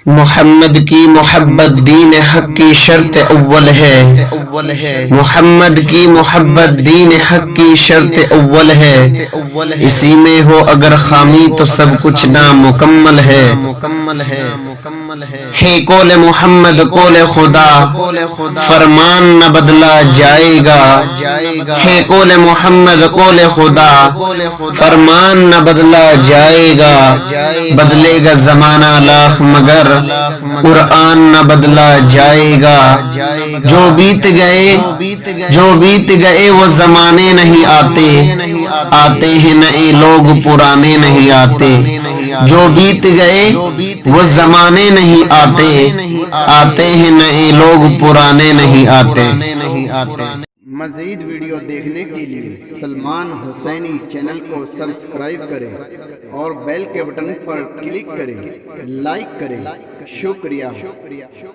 محمد کی محبت دین حق کی شرط اول ہے، محمد کی محبت دین حق کی شرط اول ہے، اسی میں ہو اگر خامی تو سب کچھ نامکمل ہے۔ ہے قول محمد قول خدا، فرمان نہ بدلا جائے گا۔ ہے قول محمد قول خدا، فرمان نہ بدلا جائے گا۔ بدلے گا زمانہ لاکھ مگر قرآن نہ بدلا جائے گا۔ جو بیت گئے وہ زمانے نہیں آتے، آتے ہیں نئے لوگ پرانے نہیں آتے۔ جو بیت گئے وہ زمانے نہیں آتے، آتے ہیں نئے لوگ پرانے نہیں آتے۔ مزید ویڈیو دیکھنے کے لیے سلمان حسینی چینل کو سبسکرائب کریں اور بیل کے بٹن پر کلک کریں، لائک کریں۔ شکریہ۔